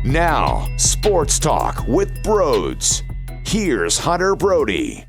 Now, Sports Talk with Broads. Here's Hunter Brody.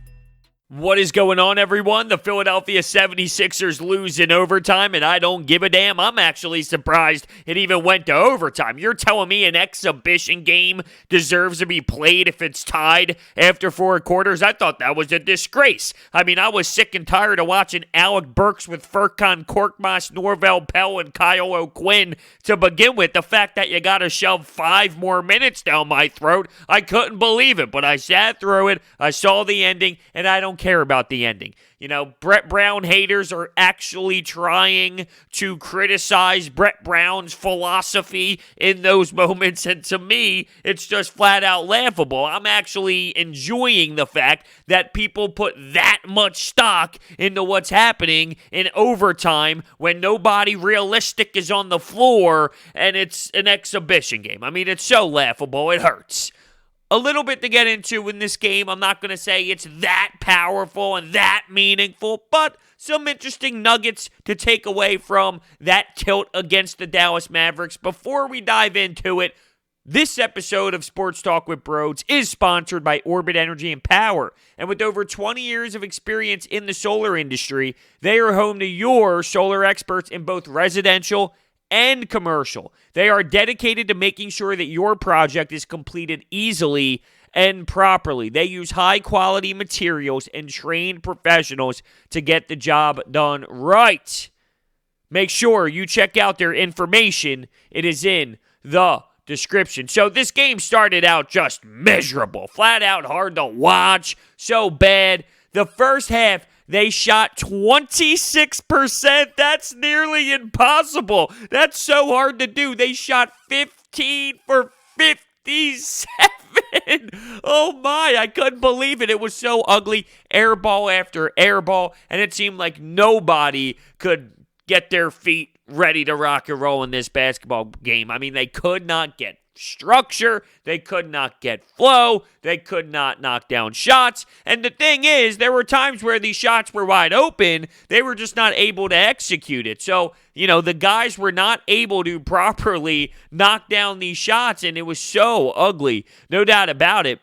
What is going on, everyone? The Philadelphia 76ers lose in overtime, and I don't give a damn. I'm actually surprised it even went to overtime. You're telling me an exhibition game deserves to be played if it's tied after 4 quarters? I thought that was a disgrace. I mean, I was sick and tired of watching Alec Burks with Furkan Korkmaz, Norvell Pell, and Kyle O'Quinn to begin with. The fact that you got to shove 5 more minutes down my throat, I couldn't believe it, but I sat through it. I saw the ending, and I don't care about the ending. You know, Brett Brown haters are actually trying to criticize Brett Brown's philosophy in those moments, and to me, it's just flat out laughable. I'm actually enjoying the fact that people put that much stock into what's happening in overtime when nobody realistic is on the floor and it's an exhibition game. I mean, it's so laughable, it hurts. A little bit to get into in this game. I'm not going to say it's that powerful and that meaningful, but some interesting nuggets to take away from that tilt against the Dallas Mavericks. Before we dive into it, this episode of Sports Talk with Broads is sponsored by Orbit Energy and Power. And with over 20 years of experience in the solar industry, they are home to your solar experts in both residential and commercial. They are dedicated to making sure that your project is completed easily and properly. They use high-quality materials and trained professionals to get the job done right. Make sure you check out their information. It is in the description. So this game started out just miserable, flat out hard to watch, so bad. The first half, they shot 26%. That's nearly impossible. That's so hard to do. They shot 15 for 57. Oh my, I couldn't believe it. It was so ugly. Airball after airball, and it seemed like nobody could get their feet ready to rock and roll in this basketball game. I mean, they could not get structure, they could not get flow, they could not knock down shots, and the thing is, there were times where these shots were wide open, they were just not able to execute it. So, you know, the guys were not able to properly knock down these shots, and it was so ugly, no doubt about it.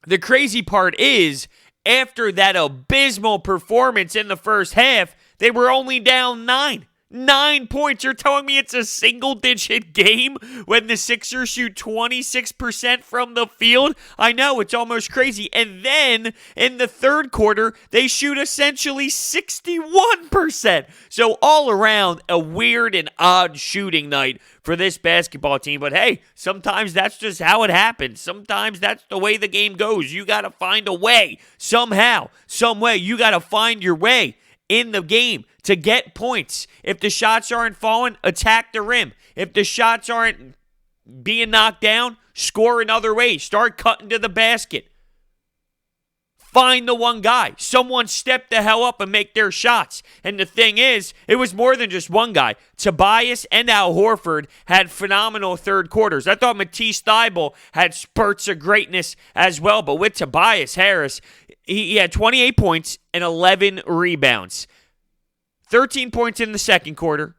The crazy part is, after that abysmal performance in the first half, they were only down 9. 9 points. You're telling me it's a single-digit game when the Sixers shoot 26% from the field? I know, it's almost crazy. And then, in the third quarter, they shoot essentially 61%. So, all around, a weird and odd shooting night for this basketball team. But hey, sometimes that's just how it happens. Sometimes that's the way the game goes. You got to find a way. Somehow, some way, you got to find your way in the game to get points. If the shots aren't falling, attack the rim. If the shots aren't being knocked down, score another way. Start cutting to the basket. Find the one guy. Someone step the hell up and make their shots. And the thing is, it was more than just one guy. Tobias and Al Horford had phenomenal third quarters. I thought Matisse Thybulle had spurts of greatness as well. But with Tobias Harris, he had 28 points and 11 rebounds. 13 points in the second quarter,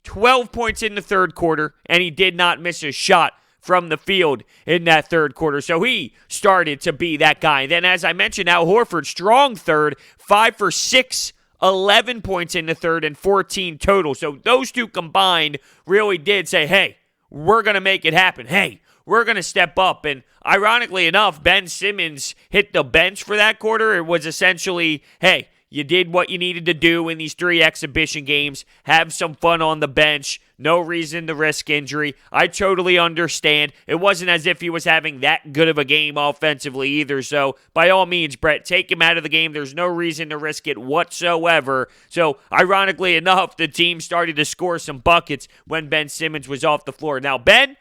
12 points in the third quarter, and he did not miss a shot from the field in that third quarter. So he started to be that guy. Then, as I mentioned, Al Horford, strong third, 5 for 6, 11 points in the third, and 14 total. So those two combined really did say, hey, we're going to make it happen. Hey, we're going to step up. And ironically enough, Ben Simmons hit the bench for that quarter. It was essentially, hey, you did what you needed to do in these 3 exhibition games. Have some fun on the bench. No reason to risk injury. I totally understand. It wasn't as if he was having that good of a game offensively either. So, by all means, Brett, take him out of the game. There's no reason to risk it whatsoever. So, ironically enough, the team started to score some buckets when Ben Simmons was off the floor. Now, Ben,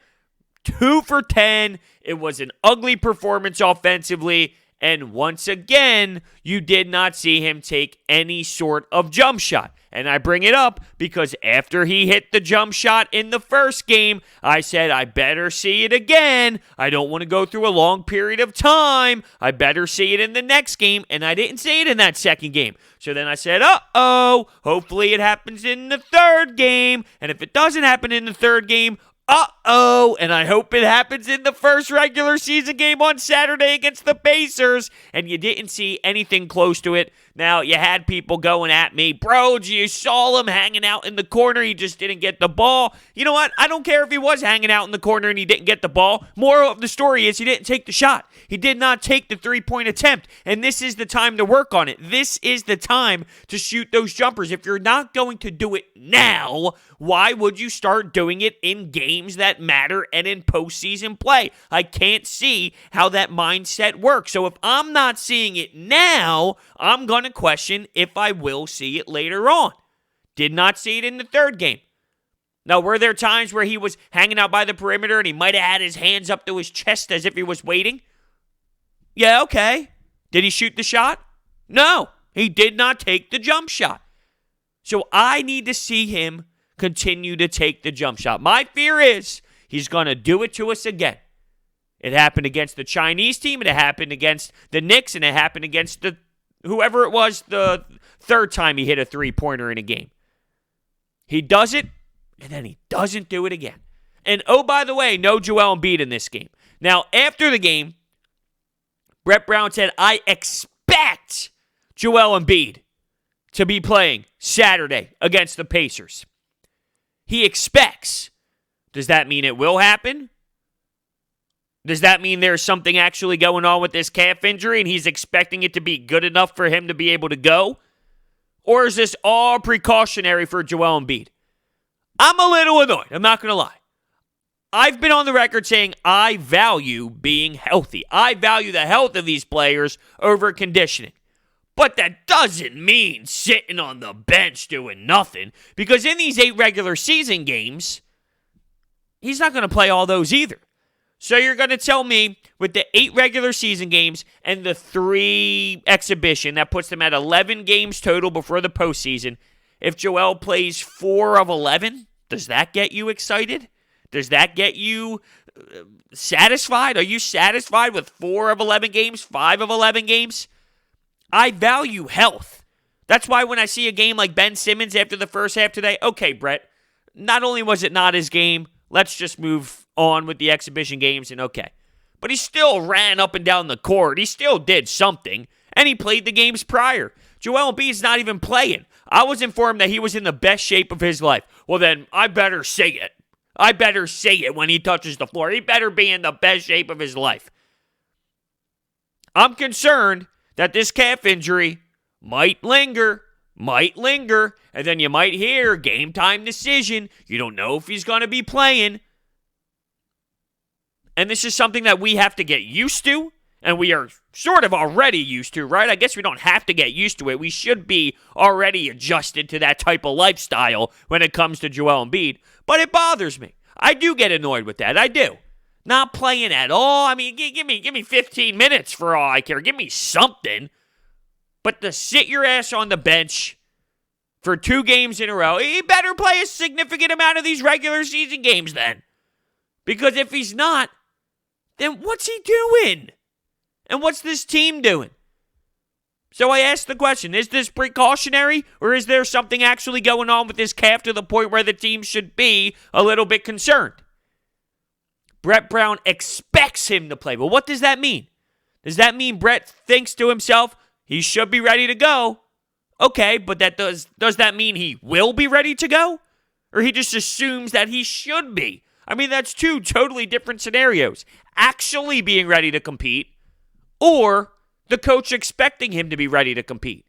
2 for 10. It was an ugly performance offensively. And once again, you did not see him take any sort of jump shot. And I bring it up because after he hit the jump shot in the first game, I said, I better see it again. I don't want to go through a long period of time. I better see it in the next game. And I didn't see it in that second game. So then I said, hopefully it happens in the third game. And if it doesn't happen in the third game, uh-oh, and I hope it happens in the first regular season game on Saturday against the Pacers, and you didn't see anything close to it. Now, you had people going at me, bro, you saw him hanging out in the corner, he just didn't get the ball. You know what? I don't care if he was hanging out in the corner and he didn't get the ball. Moral of the story is he didn't take the shot. He did not take the three-point attempt, and this is the time to work on it. This is the time to shoot those jumpers. If you're not going to do it now, why would you start doing it in games that matter and in postseason play? I can't see how that mindset works. So if I'm not seeing it now, I'm going to question if I will see it later on. Did not see it in the third game. Now, were there times where he was hanging out by the perimeter and he might have had his hands up to his chest as if he was waiting? Yeah, okay. Did he shoot the shot? No, he did not take the jump shot. So I need to see him continue to take the jump shot. My fear is he's going to do it to us again. It happened against the Chinese team, and it happened against the Knicks, and it happened against whoever it was the third time he hit a three-pointer in a game. He does it, and then he doesn't do it again. And oh, by the way, no Joel Embiid in this game. Now, after the game, Brett Brown said, I expect Joel Embiid to be playing Saturday against the Pacers. He expects. Does that mean it will happen? Does that mean there's something actually going on with this calf injury and he's expecting it to be good enough for him to be able to go? Or is this all precautionary for Joel Embiid? I'm a little annoyed. I'm not going to lie. I've been on the record saying I value being healthy. I value the health of these players over conditioning. But that doesn't mean sitting on the bench doing nothing. Because in these 8 regular season games, he's not going to play all those either. So you're going to tell me with the 8 regular season games and the 3 exhibition, that puts them at 11 games total before the postseason. If Joel plays 4 of 11, does that get you excited? Does that get you satisfied? Are you satisfied with 4 of 11 games, 5 of 11 games? I value health. That's why when I see a game like Ben Simmons after the first half today, okay, Brett, not only was it not his game, let's just move on with the exhibition games and okay. But he still ran up and down the court. He still did something, and he played the games prior. Joel Embiid's not even playing. I was informed that he was in the best shape of his life. Well, then I better say it. I better say it when he touches the floor. He better be in the best shape of his life. I'm concerned that this calf injury might linger, and then you might hear game time decision. You don't know if he's going to be playing. And this is something that we have to get used to, and we are sort of already used to, right? I guess we don't have to get used to it. We should be already adjusted to that type of lifestyle when it comes to Joel Embiid. But it bothers me. I do get annoyed with that. I do. Not playing at all. I mean, give me 15 minutes for all I care. Give me something. But to sit your ass on the bench for 2 games in a row, he better play a significant amount of these regular season games then. Because if he's not, then what's he doing? And what's this team doing? So I asked the question, is this precautionary or is there something actually going on with this calf to the point where the team should be a little bit concerned? Brett Brown expects him to play. Well, what does that mean? Does that mean Brett thinks to himself, he should be ready to go? Okay, but does that mean he will be ready to go? Or he just assumes that he should be? I mean, that's 2 totally different scenarios. Actually being ready to compete or the coach expecting him to be ready to compete.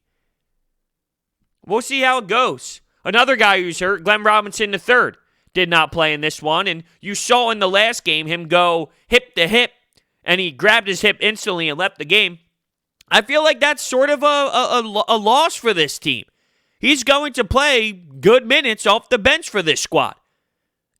We'll see how it goes. Another guy who's hurt, Glenn Robinson III, did not play in this one. And you saw in the last game him go hip to hip, and he grabbed his hip instantly and left the game. I feel like that's sort of a loss for this team. He's going to play good minutes off the bench for this squad.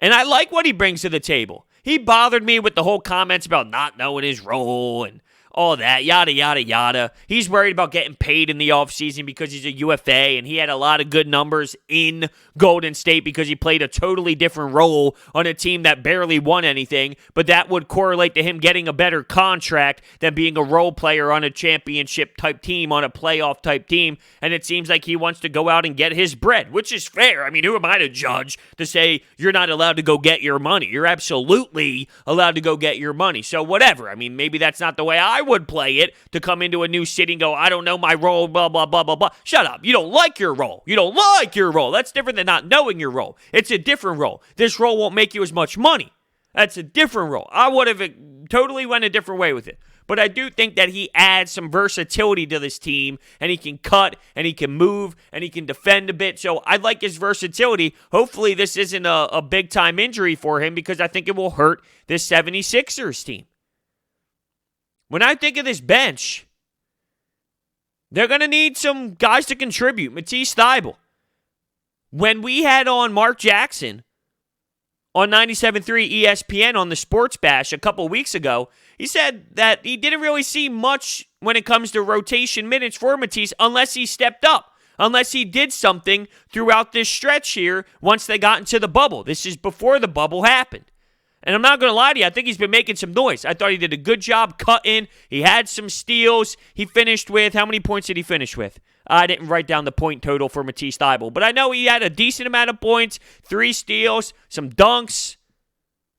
And I like what he brings to the table. He bothered me with the whole comments about not knowing his role and all that, yada, yada, yada. He's worried about getting paid in the offseason because he's a UFA, and he had a lot of good numbers in Golden State because he played a totally different role on a team that barely won anything, but that would correlate to him getting a better contract than being a role player on a championship-type team, on a playoff-type team, and it seems like he wants to go out and get his bread, which is fair. I mean, who am I to judge to say you're not allowed to go get your money? You're absolutely allowed to go get your money, so whatever. I mean, maybe that's not the way I would play it, to come into a new city and go, I don't know my role, blah, blah, blah, blah, blah. Shut up. You don't like your role. You don't like your role. That's different than not knowing your role. It's a different role. This role won't make you as much money. That's a different role. I would have totally went a different way with it. But I do think that he adds some versatility to this team, and he can cut, and he can move, and he can defend a bit. So I like his versatility. Hopefully this isn't a big-time injury for him, because I think it will hurt this 76ers team. When I think of this bench, they're going to need some guys to contribute. Matisse Thybulle. When we had on Mark Jackson on 97.3 ESPN on the Sports Bash a couple weeks ago, he said that he didn't really see much when it comes to rotation minutes for Matisse unless he stepped up, unless he did something throughout this stretch here once they got into the bubble. This is before the bubble happened. And I'm not going to lie to you, I think he's been making some noise. I thought he did a good job cutting. He had some steals. He finished with, how many points did he finish with? I didn't write down the point total for Matisse Thybulle, but I know he had a decent amount of points, 3 steals, some dunks,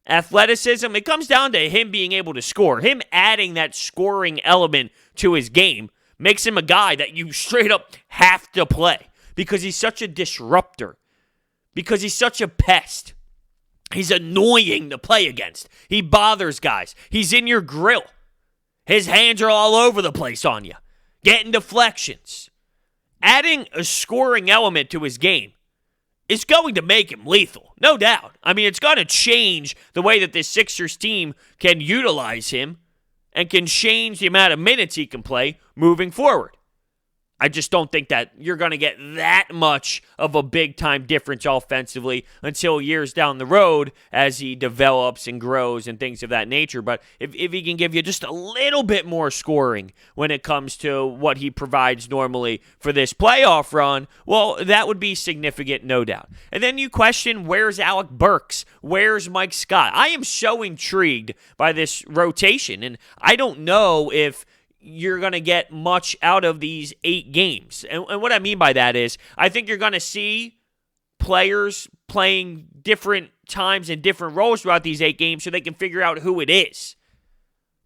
athleticism. It comes down to him being able to score. Him adding that scoring element to his game makes him a guy that you straight up have to play because he's such a disruptor, because he's such a pest. He's annoying to play against. He bothers guys. He's in your grill. His hands are all over the place on you, getting deflections. Adding a scoring element to his game is going to make him lethal, no doubt. I mean, it's going to change the way that this Sixers team can utilize him and can change the amount of minutes he can play moving forward. I just don't think that you're going to get that much of a big-time difference offensively until years down the road as he develops and grows and things of that nature. But if he can give you just a little bit more scoring when it comes to what he provides normally for this playoff run, well, that would be significant, no doubt. And then you question, where's Alec Burks? Where's Mike Scott? I am so intrigued by this rotation, and I don't know if you're going to get much out of these 8 games. And what I mean by that is I think you're going to see players playing different times and different roles throughout these 8 games so they can figure out who it is.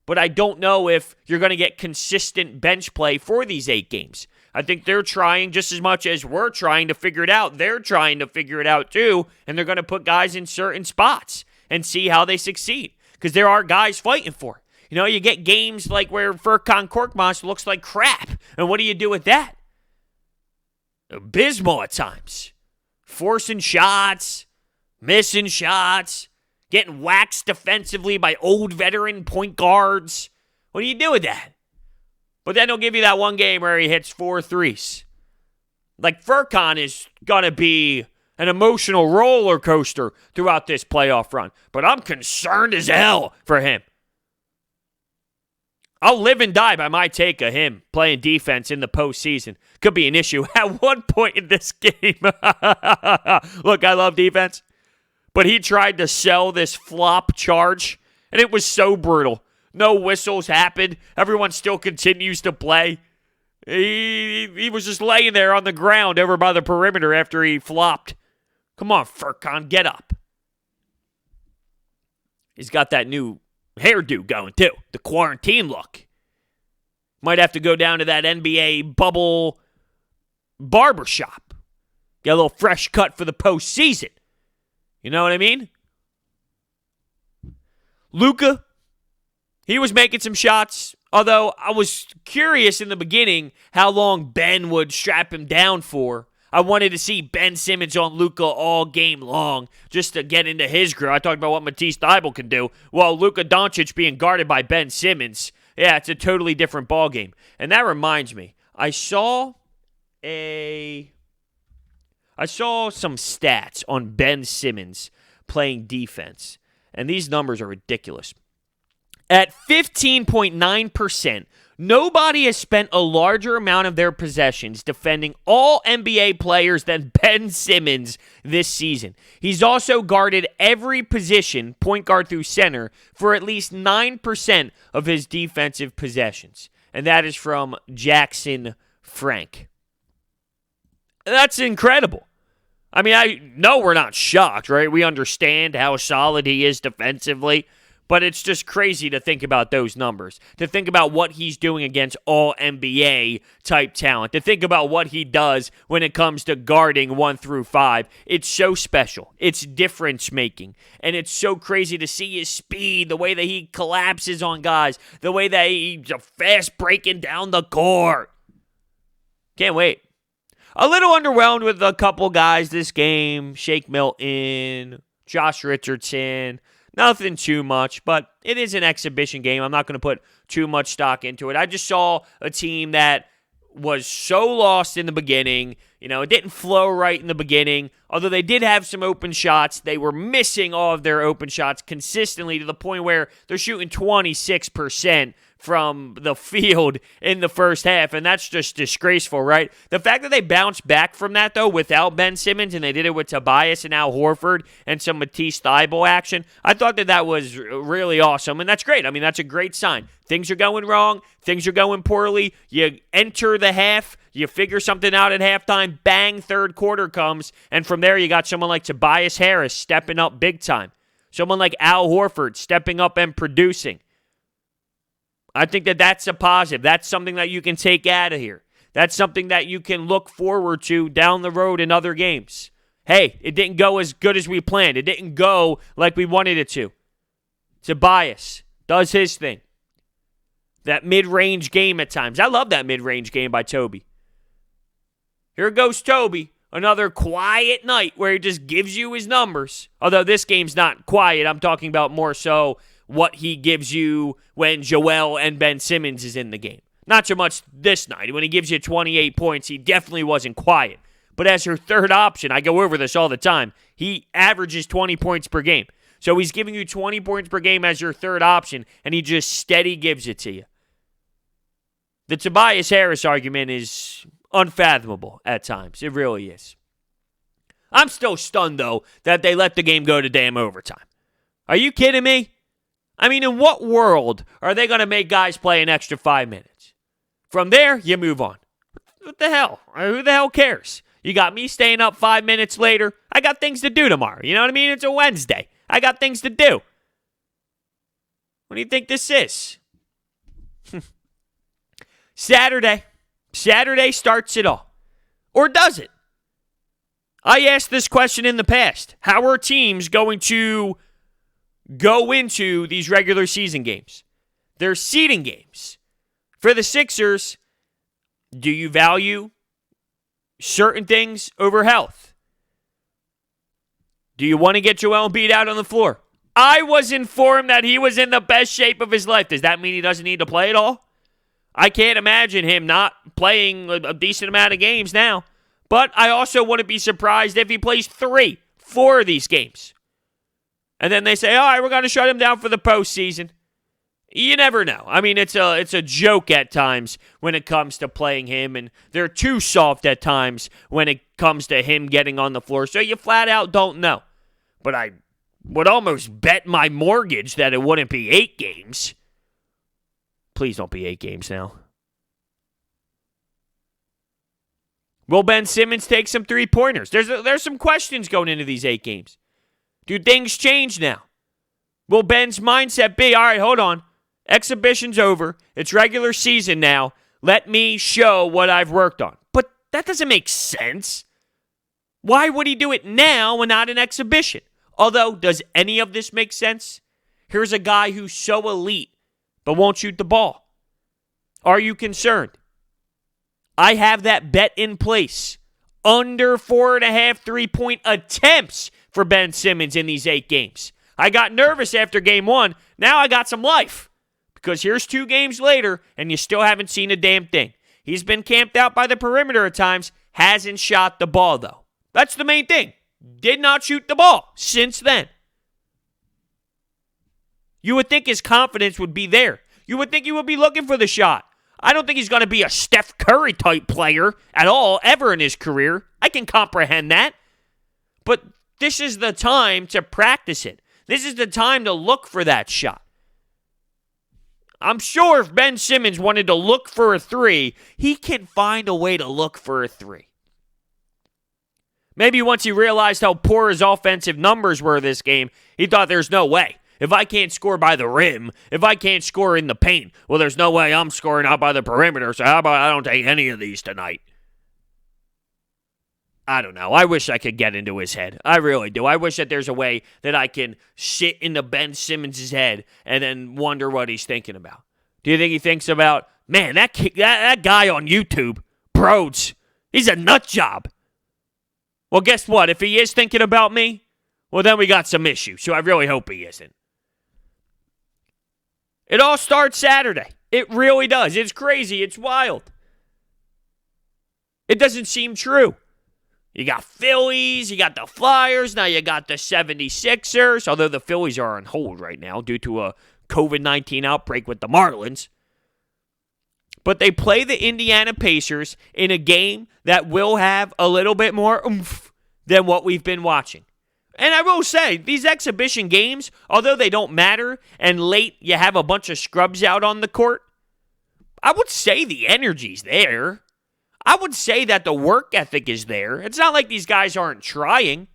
But I don't know if you're going to get consistent bench play for these 8 games. I think they're trying just as much as we're trying to figure it out. They're trying to figure it out too, and they're going to put guys in certain spots and see how they succeed because there are guys fighting for it. You know, you get games like where Furkan Korkmaz looks like crap. And what do you do with that? Abysmal at times. Forcing shots, missing shots, getting waxed defensively by old veteran point guards. What do you do with that? But then he'll give you that one game where he hits 4 threes. Like, Furkan is going to be an emotional roller coaster throughout this playoff run. But I'm concerned as hell for him. I'll live and die by my take of him playing defense in the postseason. Could be an issue at one point in this game. Look, I love defense. But he tried to sell this flop charge, and it was so brutal. No whistles happened. Everyone still continues to play. He was just laying there on the ground over by the perimeter after he flopped. Come on, Furkan, get up. He's got that new hairdo going too, the quarantine look. Might have to go down to that NBA bubble barbershop. Get a little fresh cut for the postseason. You know what I mean? Luka, he was making some shots, although I was curious in the beginning how long Ben would strap him down for. I wanted to see Ben Simmons on Luka all game long just to get into his grill. I talked about what Matisse Thybulle can do. Well, Luka Doncic being guarded by Ben Simmons, yeah, it's a totally different ballgame. And that reminds me, I saw some stats on Ben Simmons playing defense, and these numbers are ridiculous. At 15.9%, nobody has spent a larger amount of their possessions defending all NBA players than Ben Simmons this season. He's also guarded every position, point guard through center, for at least 9% of his defensive possessions. And that is from Jackson Frank. That's incredible. I mean, I know we're not shocked, right? We understand how solid he is defensively. But it's just crazy to think about those numbers, to think about what he's doing against all NBA type talent, to think about what he does when it comes to guarding 1 through 5. It's so special. It's difference making. And it's so crazy to see his speed, the way that he collapses on guys, the way that he's fast breaking down the court. Can't wait. A little underwhelmed with a couple guys this game. Shake Milton, Josh Richardson. Nothing too much, but it is an exhibition game. I'm not going to put too much stock into it. I just saw a team that was so lost in the beginning. You know, it didn't flow right in the beginning. Although they did have some open shots, they were missing all of their open shots consistently to the point where they're shooting 26% from the field in the first half, and that's just disgraceful, right? The fact that they bounced back from that, though, without Ben Simmons, and they did it with Tobias and now Horford and some Matisse Thybulle action, I thought that that was really awesome, and that's great. I mean, that's a great sign. Things are going wrong. Things are going poorly. You enter the half. You figure something out at halftime. Bang, third quarter comes, and from there you got someone like Tobias Harris stepping up big time. Someone like Al Horford stepping up and producing. I think that that's a positive. That's something that you can take out of here. That's something that you can look forward to down the road in other games. Hey, it didn't go as good as we planned. It didn't go like we wanted it to. Tobias does his thing. That mid-range game at times. I love that mid-range game by Toby. Here goes Toby. Another quiet night where he just gives you his numbers. Although this game's not quiet. I'm talking about more so what he gives you when Joel and Ben Simmons is in the game. Not so much this night. When he gives you 28 points, he definitely wasn't quiet. But as your third option, I go over this all the time, he averages 20 points per game. So he's giving you 20 points per game as your third option, and he just steady gives it to you. The Tobias Harris argument is unfathomable at times. It really is. I'm still stunned, though, that they let the game go to damn overtime. Are you kidding me? I mean, in what world are they going to make guys play an extra 5 minutes? From there, you move on. What the hell? Who the hell cares? You got me staying up 5 minutes later. I got things to do tomorrow. You know what I mean? It's a Wednesday. I got things to do. What do you think this is? Saturday. Saturday starts it all. Or does it? I asked this question in the past. How are teams going to go into these regular season games? They're seeding games. For the Sixers, do you value certain things over health? Do you want to get Joel Embiid out on the floor? I was informed that he was in the best shape of his life. Does that mean he doesn't need to play at all? I can't imagine him not playing a decent amount of games now. But I also wouldn't be surprised if he plays 3, 4 of these games. And then they say, all right, we're going to shut him down for the postseason. You never know. I mean, it's a joke at times when it comes to playing him, and they're too soft at times when it comes to him getting on the floor. So you flat out don't know. But I would almost bet my mortgage that it wouldn't be 8 games. Please don't be 8 games now. Will Ben Simmons take some 3-pointers? There's some questions going into these 8 games. Do things change now? Will Ben's mindset be, all right, hold on. Exhibition's over. It's regular season now. Let me show what I've worked on. But that doesn't make sense. Why would he do it now and not an exhibition? Although, does any of this make sense? Here's a guy who's so elite, but won't shoot the ball. Are you concerned? I have that bet in place. Under 4.5 3-point attempts for Ben Simmons in these 8 games. I got nervous after game 1. Now I got some life. Because here's 2 games later, and you still haven't seen a damn thing. He's been camped out by the perimeter at times. Hasn't shot the ball, though. That's the main thing. Did not shoot the ball since then. You would think his confidence would be there. You would think he would be looking for the shot. I don't think he's going to be a Steph Curry type player at all, ever in his career. I can comprehend that. But this is the time to practice it. This is the time to look for that shot. I'm sure if Ben Simmons wanted to look for a three, he can find a way to look for a three. Maybe once he realized how poor his offensive numbers were this game, he thought there's no way. If I can't score by the rim, if I can't score in the paint, well, there's no way I'm scoring out by the perimeter, so how about I don't take any of these tonight? I don't know. I wish I could get into his head. I really do. I wish that there's a way that I can sit into Ben Simmons' head and then wonder what he's thinking about. Do you think he thinks about, man, that guy on YouTube, Broads, he's a nut job? Well, guess what? If he is thinking about me, well, then we got some issues, so I really hope he isn't. It all starts Saturday. It really does. It's crazy. It's wild. It doesn't seem true. You got Phillies, you got the Flyers, now you got the 76ers, although the Phillies are on hold right now due to a COVID-19 outbreak with the Marlins. But they play the Indiana Pacers in a game that will have a little bit more oomph than what we've been watching. And I will say, these exhibition games, although they don't matter, and late you have a bunch of scrubs out on the court, I would say the energy's there. I would say that the work ethic is there. It's not like these guys aren't trying.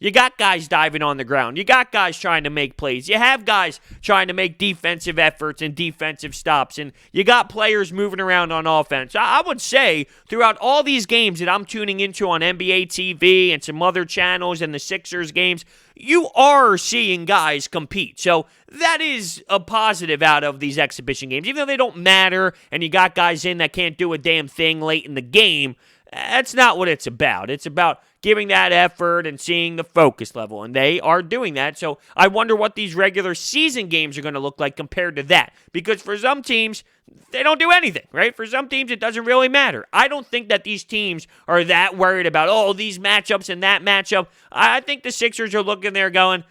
You got guys diving on the ground. You got guys trying to make plays. You have guys trying to make defensive efforts and defensive stops. And you got players moving around on offense. I would say throughout all these games that I'm tuning into on NBA TV and some other channels and the Sixers games, you are seeing guys compete. So that is a positive out of these exhibition games. Even though they don't matter and you got guys in that can't do a damn thing late in the game, that's not what it's about. It's about giving that effort and seeing the focus level, and they are doing that. So I wonder what these regular season games are going to look like compared to that, because for some teams, they don't do anything, right? For some teams, it doesn't really matter. I don't think that these teams are that worried about, these matchups and that matchup. I think the Sixers are looking there going,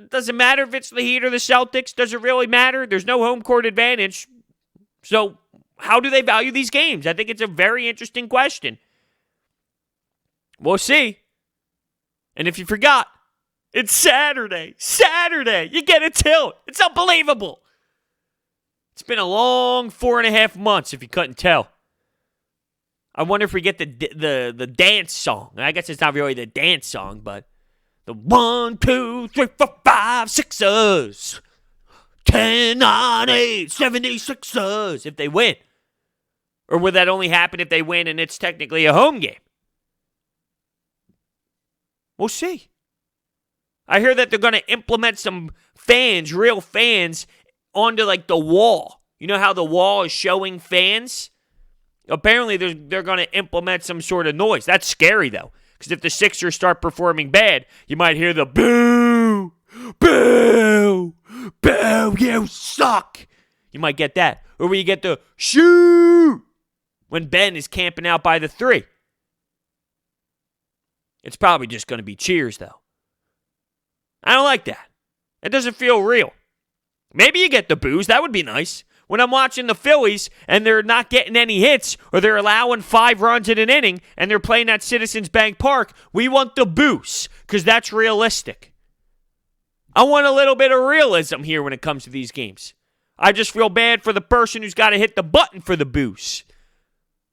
doesn't matter if it's the Heat or the Celtics. Does it really matter? There's no home court advantage. So how do they value these games? I think it's a very interesting question. We'll see. And if you forgot, it's Saturday. Saturday. You get a tilt. It's unbelievable. It's been a long 4.5 months, if you couldn't tell. I wonder if we get the dance song. I guess it's not really the dance song, but the 1, 2, 3, 4, 5, Sixers. 10, 9, 8, 76ers if they win. Or would that only happen if they win and it's technically a home game? We'll see. I hear that they're going to implement some fans, real fans, onto like the wall. You know how the wall is showing fans? Apparently they're going to implement some sort of noise. That's scary though, because if the Sixers start performing bad, you might hear the boo, boo, boo, you suck. You might get that. Or where you get the shoot when Ben is camping out by the 3. It's probably just going to be cheers, though. I don't like that. It doesn't feel real. Maybe you get the boos. That would be nice. When I'm watching the Phillies and they're not getting any hits or they're allowing 5 runs in an inning and they're playing at Citizens Bank Park, we want the boos because that's realistic. I want a little bit of realism here when it comes to these games. I just feel bad for the person who's got to hit the button for the boos.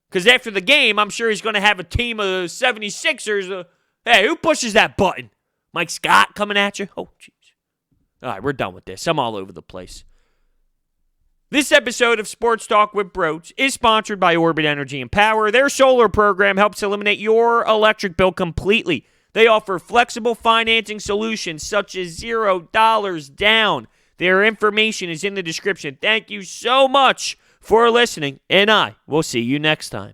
Because after the game, I'm sure he's going to have a team of 76ers. Hey, who pushes that button? Mike Scott coming at you? Oh, jeez. All right, we're done with this. I'm all over the place. This episode of Sports Talk with Broads is sponsored by Orbit Energy and Power. Their solar program helps eliminate your electric bill completely. They offer flexible financing solutions such as $0 down. Their information is in the description. Thank you so much for listening, and I will see you next time.